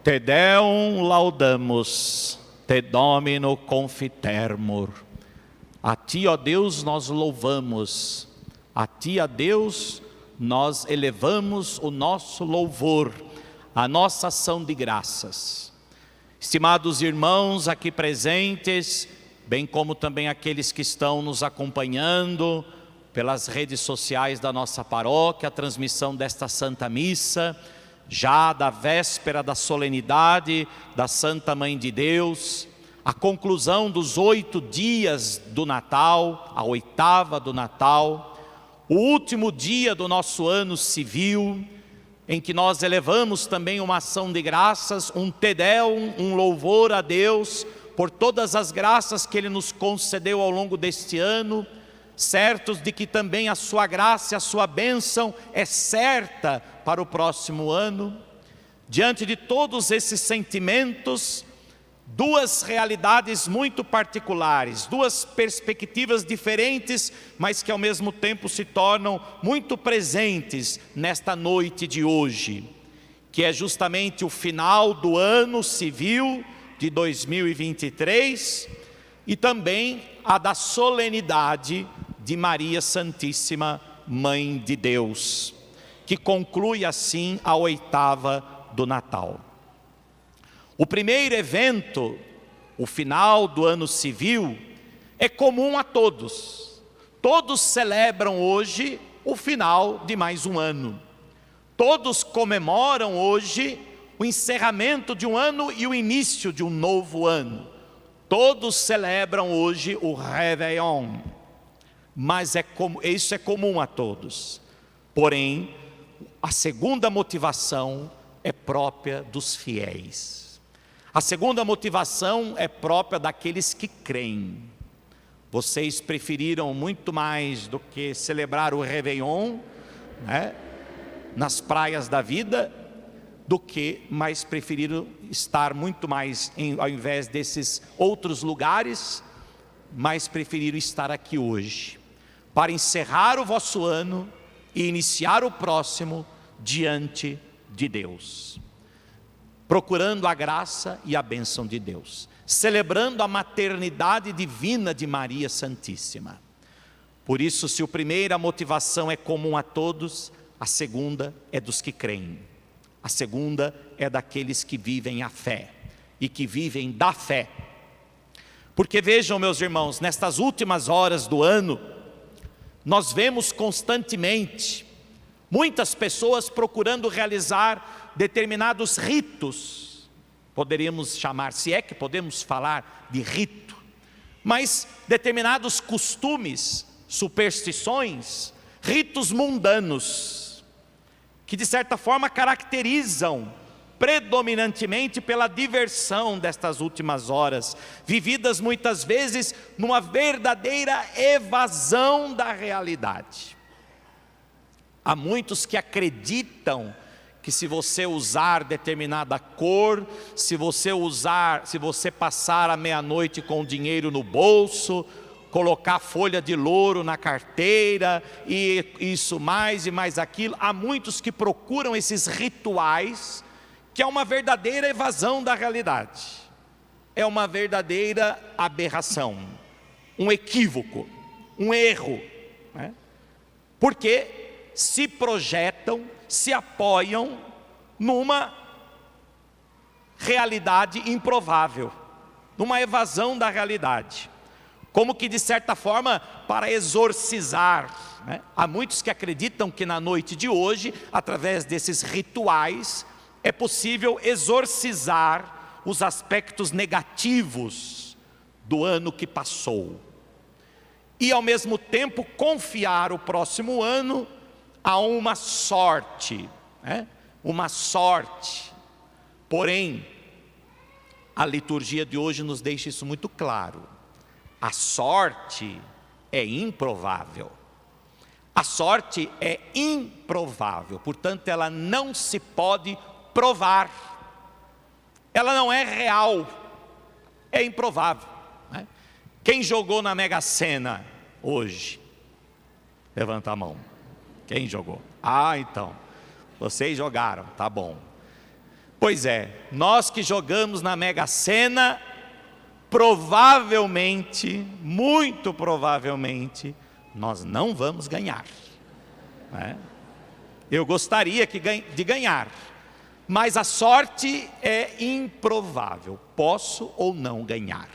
Te Deum laudamus, te Domino confitermur. A Ti, ó Deus, nós louvamos. A Ti, ó Deus, nós elevamos o nosso louvor, a nossa ação de graças. Estimados irmãos aqui presentes, bem como também aqueles que estão nos acompanhando pelas redes sociais da nossa paróquia, a transmissão desta Santa Missa, já da véspera da solenidade da Santa Mãe de Deus, a conclusão dos 8 dias do Natal, a 8ª do Natal, o último dia do nosso ano civil, em que nós elevamos também uma ação de graças, um Te Deum, um louvor a Deus, por todas as graças que Ele nos concedeu ao longo deste ano, certos de que também a sua graça e a sua bênção é certa para o próximo ano. Diante de todos esses sentimentos, duas realidades muito particulares, duas perspectivas diferentes, mas que ao mesmo tempo se tornam muito presentes nesta noite de hoje, que é justamente o final do ano civil de 2023 e também a da solenidade de Maria Santíssima, Mãe de Deus, que conclui assim a 8ª do Natal. O primeiro evento, o final do ano civil, é comum a todos. Todos celebram hoje o final de mais um ano. Todos comemoram hoje o encerramento de um ano e o início de um novo ano. Todos celebram hoje o Réveillon. Mas isso é comum a todos. Porém, a segunda motivação é própria dos fiéis. A segunda motivação é própria daqueles que creem. Vocês preferiram muito mais do que celebrar o Réveillon, né, nas praias da vida, mas preferiram estar muito mais, ao invés desses outros lugares, mas preferiram estar aqui hoje, para encerrar o vosso ano e iniciar o próximo diante de Deus, procurando a graça e a bênção de Deus, celebrando a maternidade divina de Maria Santíssima. Por isso, se a primeira motivação é comum a todos, a segunda é dos que creem. A segunda é daqueles que vivem a fé e que vivem da fé. Porque vejam, meus irmãos, nestas últimas horas do ano, nós vemos constantemente muitas pessoas procurando realizar determinados ritos, poderíamos chamar, se é que podemos falar de rito, mas determinados costumes, superstições, ritos mundanos, que de certa forma caracterizam predominantemente pela diversão destas últimas horas, vividas muitas vezes numa verdadeira evasão da realidade. Há muitos que acreditam que se você usar determinada cor, se você passar a meia-noite com o dinheiro no bolso, colocar folha de louro na carteira, e isso mais e mais aquilo, há muitos que procuram esses rituais, que é uma verdadeira evasão da realidade, é uma verdadeira aberração, um equívoco, um erro, né? Porque se projetam, se apoiam numa realidade improvável, numa evasão da realidade, como que de certa forma para exorcizar, né? Há muitos que acreditam que na noite de hoje, através desses rituais, é possível exorcizar os aspectos negativos do ano que passou e ao mesmo tempo confiar o próximo ano a uma sorte, né? Uma sorte. Porém, a liturgia de hoje nos deixa isso muito claro. A sorte é improvável. A sorte é improvável, portanto ela não se pode provar. Ela não é real, é improvável, né? Quem jogou na Mega Sena hoje? Levanta a mão. Quem jogou? Ah, então, vocês jogaram, tá bom. Pois é, nós que jogamos na Mega Sena, provavelmente, muito provavelmente, nós não vamos ganhar, né? Eu gostaria de ganhar, mas a sorte é improvável, posso ou não ganhar.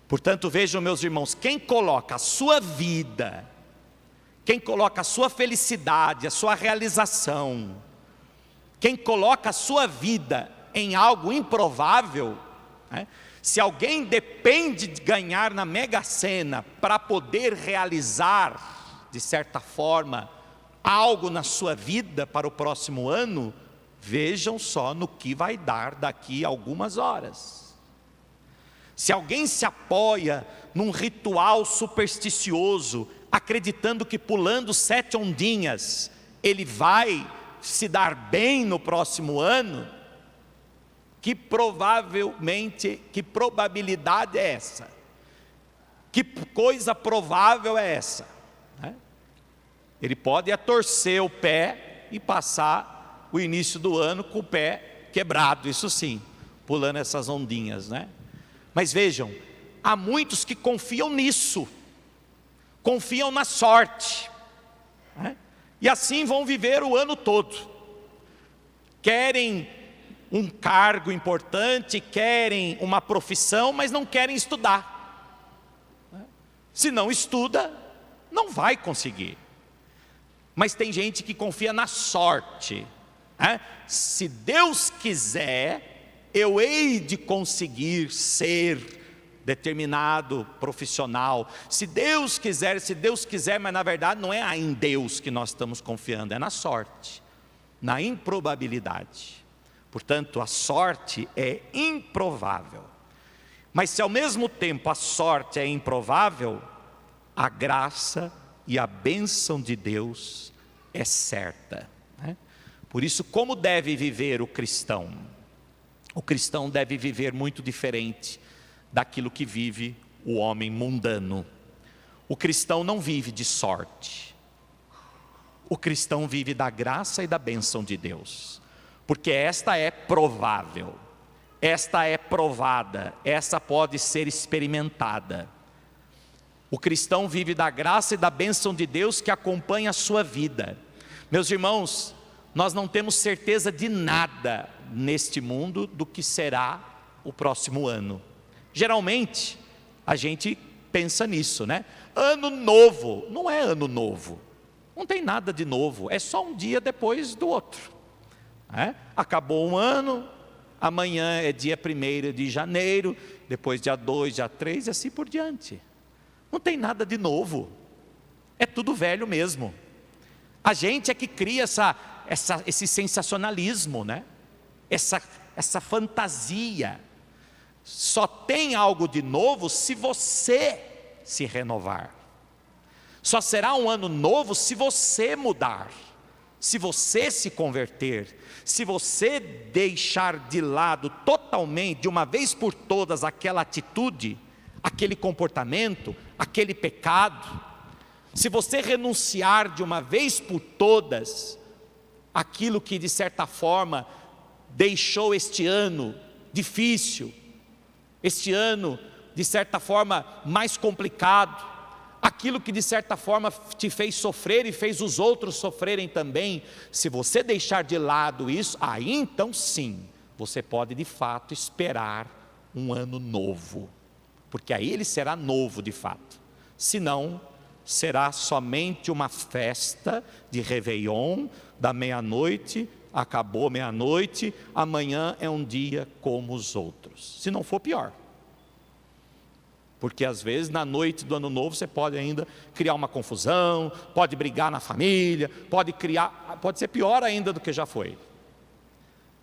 Portanto, vejam, meus irmãos, quem coloca a sua vida, quem coloca a sua felicidade, a sua realização, quem coloca a sua vida em algo improvável, né? Se alguém depende de ganhar na Mega Sena para poder realizar, de certa forma, algo na sua vida para o próximo ano, vejam só no que vai dar daqui a algumas horas. Se alguém se apoia num ritual supersticioso, acreditando que pulando 7 ondinhas, ele vai se dar bem no próximo ano, que probabilidade é essa? Que coisa provável é essa? Né? Ele pode torcer o pé e passar o início do ano com o pé quebrado, isso sim, pulando essas ondinhas, né? Mas vejam, há muitos que confiam nisso, confiam na sorte, né? E assim vão viver o ano todo. Querem um cargo importante, querem uma profissão, mas não querem estudar. Se não estuda, não vai conseguir. Mas tem gente que confia na sorte, né? Se Deus quiser, eu hei de conseguir ser determinado profissional. Se Deus quiser, mas na verdade não é em Deus que nós estamos confiando, é na sorte, na improbabilidade. Portanto, a sorte é improvável. Mas se ao mesmo tempo a sorte é improvável, a graça e a bênção de Deus é certa, né? Por isso, como deve viver o cristão? O cristão deve viver muito diferente daquilo que vive o homem mundano. O cristão não vive de sorte. O cristão vive da graça e da bênção de Deus. Porque esta é provável, esta é provada, essa pode ser experimentada. O cristão vive da graça e da bênção de Deus que acompanha a sua vida. Meus irmãos, nós não temos certeza de nada neste mundo do que será o próximo ano. Geralmente, a gente pensa nisso, né? Ano novo, não é ano novo, não tem nada de novo, é só um dia depois do outro. Acabou um ano, amanhã é dia 1º de janeiro, depois dia 2, dia 3 e assim por diante. Não tem nada de novo, é tudo velho mesmo. A gente é que cria esse sensacionalismo, né? essa fantasia. Só tem algo de novo se você se renovar. Só será um ano novo se você mudar, se você se converter, se você deixar de lado totalmente, de uma vez por todas, aquela atitude, aquele comportamento, aquele pecado, se você renunciar de uma vez por todas aquilo que de certa forma deixou este ano difícil, este ano de certa forma mais complicado, aquilo que de certa forma te fez sofrer e fez os outros sofrerem também, se você deixar de lado isso, aí então sim, você pode de fato esperar um ano novo, porque aí ele será novo de fato. Senão, será somente uma festa de Réveillon, da meia-noite, acabou meia-noite, amanhã é um dia como os outros, se não for pior. Porque às vezes na noite do ano novo você pode ainda criar uma confusão, pode brigar na família, pode ser pior ainda do que já foi.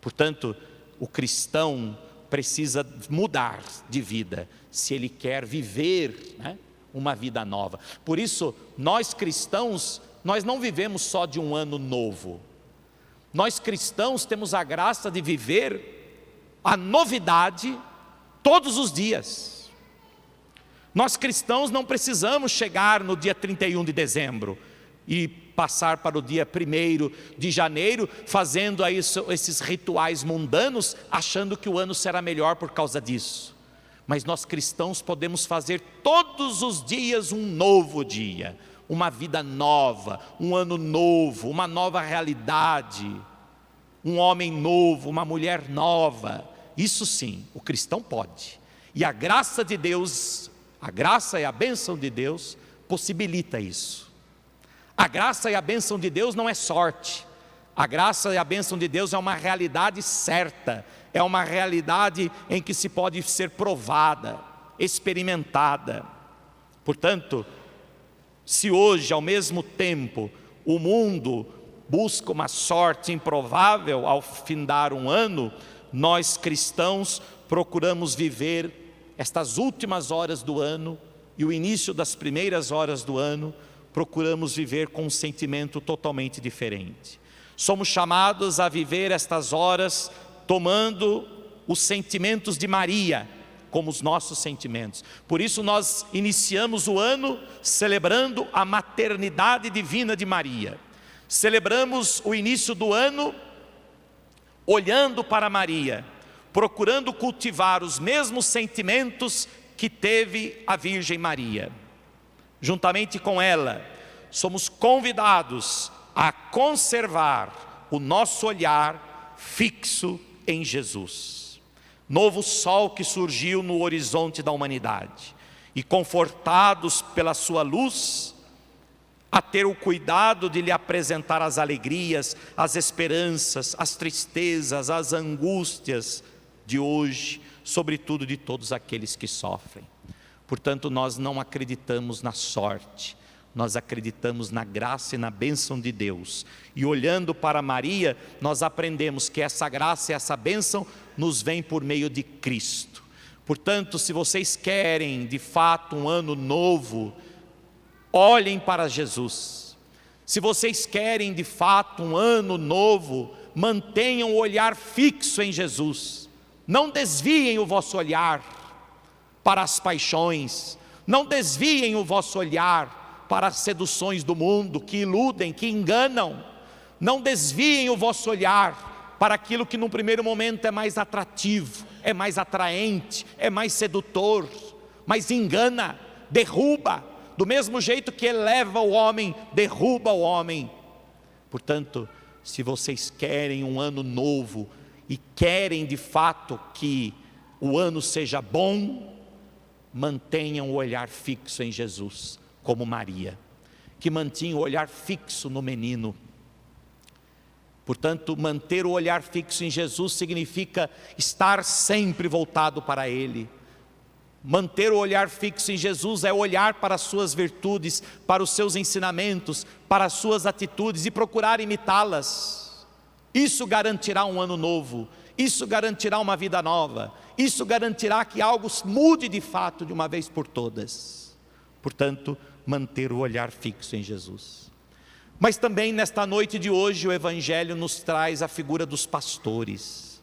Portanto, o cristão precisa mudar de vida, se ele quer viver, né, uma vida nova. Por isso, nós cristãos, nós não vivemos só de um ano novo. Nós cristãos temos a graça de viver a novidade todos os dias. Nós cristãos não precisamos chegar no dia 31 de dezembro e passar para o dia 1º de janeiro, fazendo aí esses rituais mundanos, achando que o ano será melhor por causa disso. Mas nós cristãos podemos fazer todos os dias um novo dia, uma vida nova, um ano novo, uma nova realidade, um homem novo, uma mulher nova. Isso sim, o cristão pode. E a graça de Deus, a graça e a bênção de Deus possibilita isso. A graça e a bênção de Deus não é sorte. A graça e a bênção de Deus é uma realidade certa, é uma realidade em que se pode ser provada, experimentada. Portanto, se hoje, ao mesmo tempo, o mundo busca uma sorte improvável ao findar um ano, nós cristãos procuramos viver estas últimas horas do ano e o início das primeiras horas do ano, procuramos viver com um sentimento totalmente diferente. Somos chamados a viver estas horas tomando os sentimentos de Maria como os nossos sentimentos. Por isso nós iniciamos o ano celebrando a maternidade divina de Maria. Celebramos o início do ano olhando para Maria, procurando cultivar os mesmos sentimentos que teve a Virgem Maria. Juntamente com ela, somos convidados a conservar o nosso olhar fixo em Jesus. Novo sol que surgiu no horizonte da humanidade, e confortados pela sua luz, a ter o cuidado de lhe apresentar as alegrias, as esperanças, as tristezas, as angústias de hoje, sobretudo de todos aqueles que sofrem. Portanto, nós não acreditamos na sorte, nós acreditamos na graça e na bênção de Deus. E olhando para Maria, nós aprendemos que essa graça e essa bênção nos vem por meio de Cristo. Portanto, se vocês querem de fato um ano novo, olhem para Jesus. Se vocês querem de fato um ano novo, mantenham o olhar fixo em Jesus. Não desviem o vosso olhar para as paixões, não desviem o vosso olhar para as seduções do mundo que iludem, que enganam. Não desviem o vosso olhar para aquilo que no primeiro momento é mais atrativo, é mais atraente, é mais sedutor, mas engana, derruba. Do mesmo jeito que eleva o homem, derruba o homem. Portanto, se vocês querem um ano novo e querem de fato que o ano seja bom, mantenham o olhar fixo em Jesus, como Maria, que mantinha o olhar fixo no menino. Portanto, manter o olhar fixo em Jesus significa estar sempre voltado para Ele. Manter o olhar fixo em Jesus é olhar para as suas virtudes, para os seus ensinamentos, para as suas atitudes e procurar imitá-las. Isso garantirá um ano novo, isso garantirá uma vida nova, isso garantirá que algo mude de fato de uma vez por todas. Portanto, manter o olhar fixo em Jesus. Mas também nesta noite de hoje o Evangelho nos traz a figura dos pastores.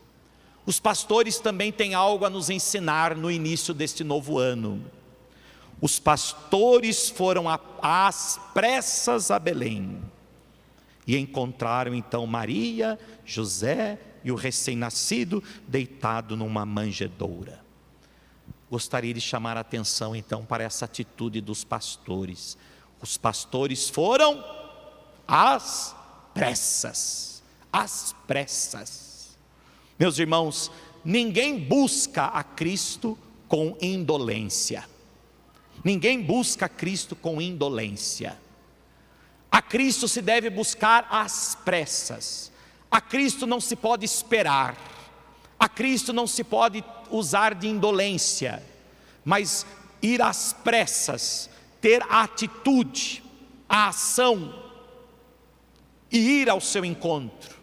Os pastores também têm algo a nos ensinar no início deste novo ano. Os pastores foram às pressas a Belém e encontraram então Maria, José e o recém-nascido deitado numa manjedoura. Gostaria de chamar a atenção então para essa atitude dos pastores. Os pastores foram às pressas, às pressas. Meus irmãos, ninguém busca a Cristo com indolência. Ninguém busca a Cristo com indolência. A Cristo se deve buscar às pressas. A Cristo não se pode esperar. A Cristo não se pode usar de indolência, mas ir às pressas, ter a atitude, a ação e ir ao seu encontro.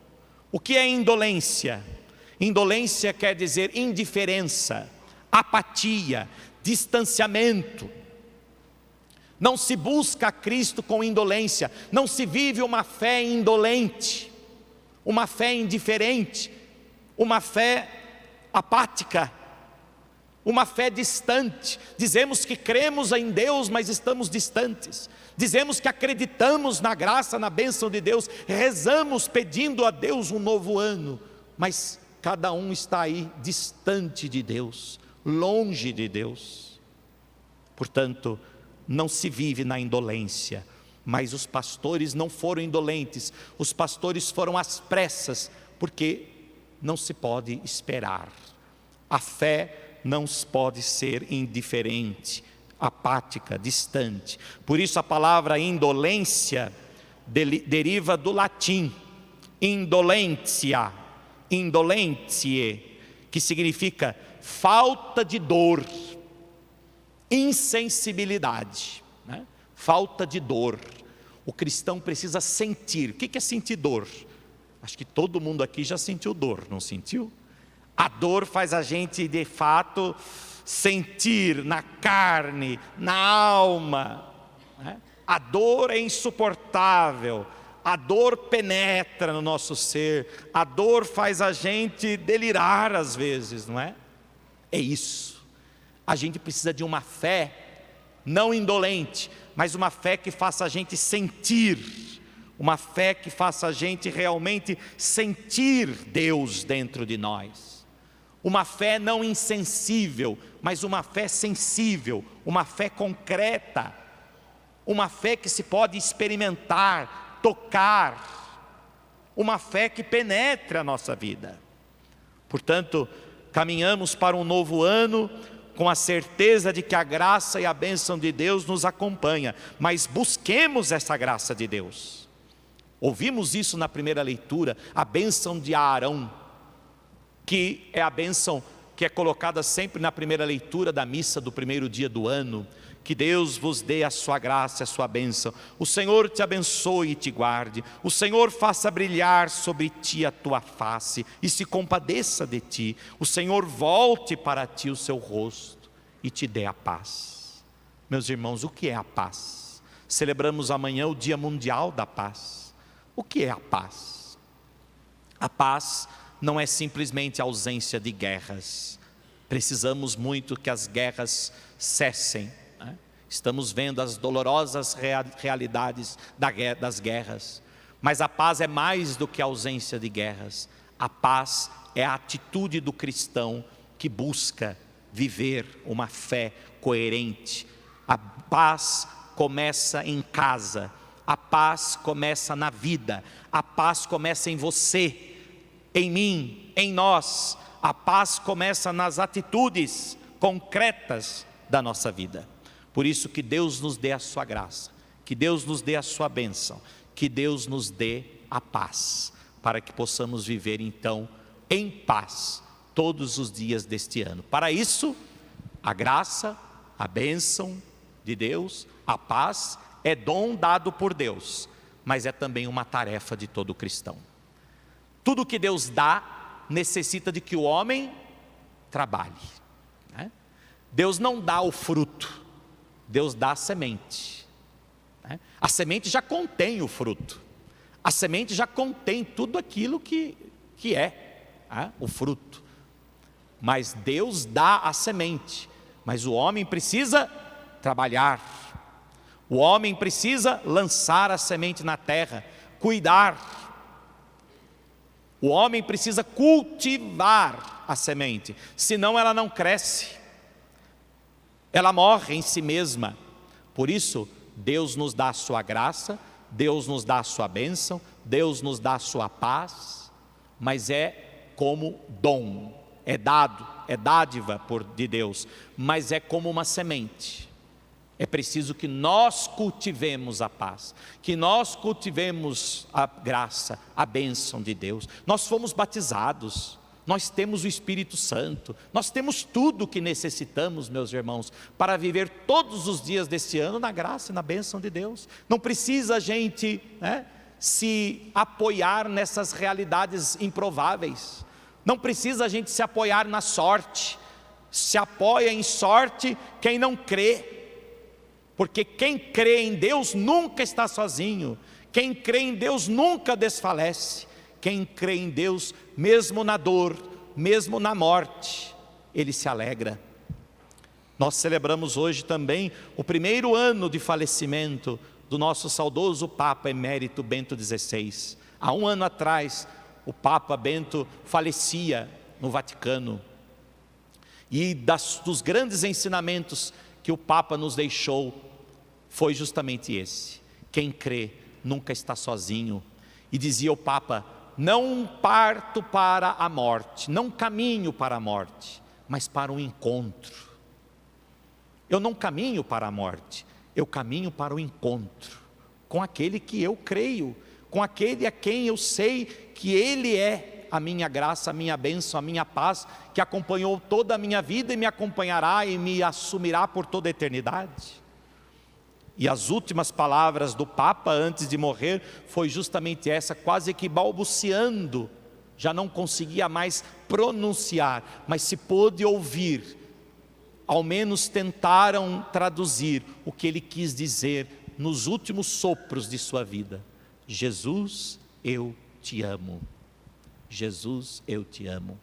O que é indolência? Indolência quer dizer indiferença, apatia, distanciamento. Não se busca a Cristo com indolência, não se vive uma fé indolente, uma fé indiferente, uma fé apática. uma fé distante. Dizemos que cremos em Deus, mas estamos distantes. Dizemos que acreditamos na graça, na bênção de Deus, rezamos pedindo a Deus um novo ano, mas cada um está aí distante de Deus, longe de Deus. Portanto, não se vive na indolência, mas os pastores não foram indolentes, os pastores foram às pressas, porque não se pode esperar. A fé não pode ser indiferente, apática, distante. Por isso a palavra indolência deriva do latim indolentia, indolentiae, que significa falta de dor, insensibilidade, né? Falta de dor. O cristão precisa sentir. O que é sentir dor? Acho que todo mundo aqui já sentiu dor, não sentiu? A dor faz a gente de fato sentir na carne, na alma, né? A dor é insuportável, a dor penetra no nosso ser, a dor faz a gente delirar às vezes, não é? É isso. A gente precisa de uma fé não indolente, mas uma fé que faça a gente sentir, uma fé que faça a gente realmente sentir Deus dentro de nós. Uma fé não insensível, mas uma fé sensível, uma fé concreta, uma fé que se pode experimentar, tocar, uma fé que penetre a nossa vida. Portanto, caminhamos para um novo ano com a certeza de que a graça e a bênção de Deus nos acompanha, mas busquemos essa graça de Deus. Ouvimos isso na primeira leitura, a bênção de Arão, que é a bênção que é colocada sempre na primeira leitura da missa do primeiro dia do ano. Que Deus vos dê a sua graça, a sua bênção. O Senhor te abençoe e te guarde. O Senhor faça brilhar sobre ti a tua face e se compadeça de ti. O Senhor volte para ti o seu rosto e te dê a paz. Meus irmãos, o que é a paz? Celebramos amanhã o Dia Mundial da Paz. O que é a paz? A paz não é simplesmente a ausência de guerras. Precisamos muito que as guerras cessem. Estamos vendo as dolorosas realidades das guerras, mas a paz é mais do que a ausência de guerras. A paz é a atitude do cristão que busca viver uma fé coerente. A paz começa em casa, a paz começa na vida, a paz começa em você, em mim, em nós. A paz começa nas atitudes concretas da nossa vida. Por isso que Deus nos dê a sua graça, que Deus nos dê a sua bênção, que Deus nos dê a paz, para que possamos viver então em paz todos os dias deste ano. Para isso, a graça, a bênção de Deus, a paz é dom dado por Deus, mas é também uma tarefa de todo cristão. Tudo que Deus dá necessita de que o homem trabalhe, né? Deus não dá o fruto, Deus dá a semente, né? A semente já contém o fruto, a semente já contém tudo aquilo que é, né? O fruto. Mas Deus dá a semente, mas o homem precisa trabalhar, o homem precisa lançar a semente na terra, cuidar. O homem precisa cultivar a semente, senão ela não cresce, ela morre em si mesma. Por isso, Deus nos dá a sua graça, Deus nos dá a sua bênção, Deus nos dá a sua paz, mas é como dom, é dado, é dádiva de Deus, mas é como uma semente. É preciso que nós cultivemos a paz, que nós cultivemos a graça, a bênção de Deus. Nós fomos batizados, nós temos o Espírito Santo, nós temos tudo o que necessitamos, meus irmãos, para viver todos os dias deste ano na graça e na bênção de Deus. Não precisa a gente, né, se apoiar nessas realidades improváveis, não precisa a gente se apoiar na sorte. Se apoia em sorte quem não crê, porque quem crê em Deus nunca está sozinho, quem crê em Deus nunca desfalece, quem crê em Deus, mesmo na dor, mesmo na morte, ele se alegra, Nós celebramos hoje também o primeiro ano de falecimento do nosso saudoso Papa Emérito Bento XVI. Há um ano atrás, o Papa Bento falecia no Vaticano. E dos grandes ensinamentos que o Papa nos deixou, foi justamente esse: quem crê nunca está sozinho. E dizia o Papa: não parto para a morte, não caminho para a morte, mas para o encontro. Eu não caminho para a morte, eu caminho para o encontro com aquele que eu creio, com aquele a quem eu sei que Ele é a minha graça, a minha bênção, a minha paz, que acompanhou toda a minha vida e me acompanhará e me assumirá por toda a eternidade. E as últimas palavras do Papa antes de morrer foi justamente essa, quase que balbuciando, já não conseguia mais pronunciar, mas se pôde ouvir. Ao menos tentaram traduzir o que ele quis dizer nos últimos sopros de sua vida: Jesus, eu te amo. Jesus, eu te amo.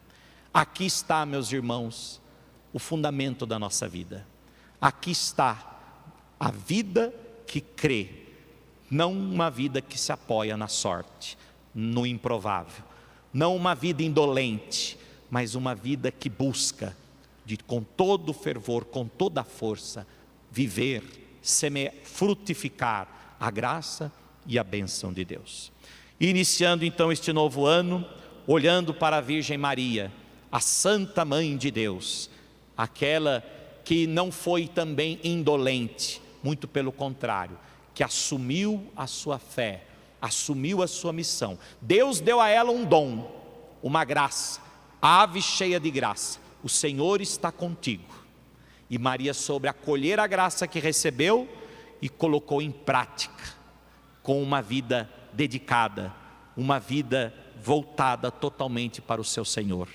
Aqui está, meus irmãos, o fundamento da nossa vida. Aqui está a vida que crê, não uma vida que se apoia na sorte, no improvável, não uma vida indolente, mas uma vida que busca, com todo o fervor, com toda a força, viver, frutificar a graça e a bênção de Deus. Iniciando então este novo ano, olhando para a Virgem Maria, a Santa Mãe de Deus, aquela que não foi também indolente, muito pelo contrário, que assumiu a sua fé, assumiu a sua missão. Deus deu a ela um dom, uma graça, ave cheia de graça: o Senhor está contigo. E Maria soube acolher a graça que recebeu e colocou em prática, com uma vida dedicada, uma vida voltada totalmente para o seu Senhor.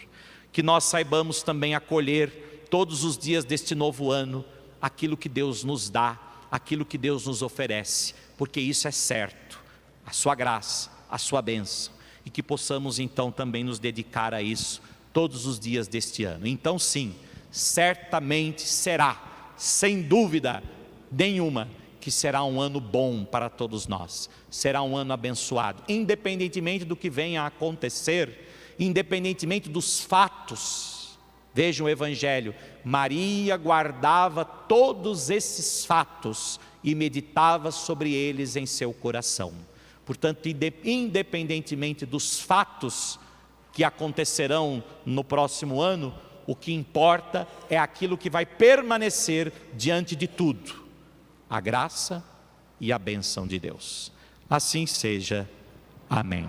Que nós saibamos também acolher todos os dias deste novo ano aquilo que Deus nos dá, aquilo que Deus nos oferece, porque isso é certo, a sua graça, a sua bênção, e que possamos então também nos dedicar a isso todos os dias deste ano. Então sim, certamente será, sem dúvida nenhuma, que será um ano bom para todos nós, será um ano abençoado, independentemente do que venha a acontecer, independentemente dos fatos. Vejam o Evangelho: Maria guardava todos esses fatos e meditava sobre eles em seu coração. Portanto, independentemente dos fatos que acontecerão no próximo ano, o que importa é aquilo que vai permanecer diante de tudo: a graça e a bênção de Deus. Assim seja. Amém.